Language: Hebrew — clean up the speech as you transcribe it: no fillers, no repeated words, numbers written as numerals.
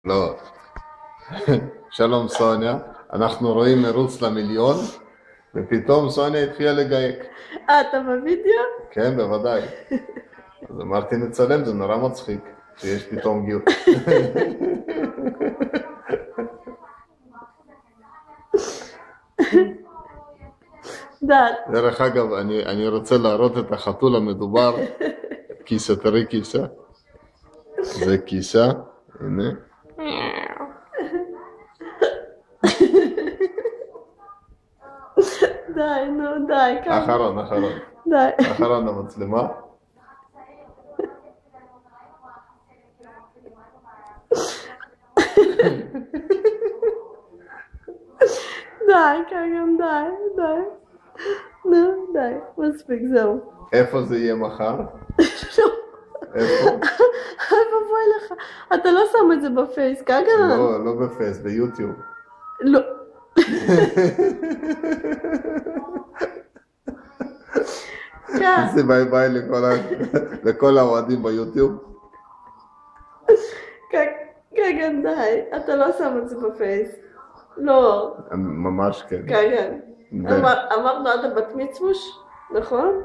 לא. שלום סוניה, אנחנו רואים מרוץ למיליון, ופתאום סוניה התחילה לגייק. אתה בווידאו? כן, בוודאי. אז אמרתי נצלם, זה נורא מצחיק, שיש פתאום גיל. דעת. דרך אגב, אני רוצה להראות את החתול המדובר, כיסה, תראי כיסה. זה כיסה, הנה. די, נו, די. אחרון. די. אחרון המצלמה. די, כגם, די. נו, די. מספיק, זהו. איפה זה יהיה מחר? איפה? איפה בואי לך? אתה לא שם את זה בפייס, כגם? לא בפייס, ביוטיוב. לא. זה ביי ביי לכל האוהדים ביוטיוב. כגם, די. אתה לא שם את זה בפייס. לא. ממש כן. כגם. אמרנו עד הבת מצווש, נכון?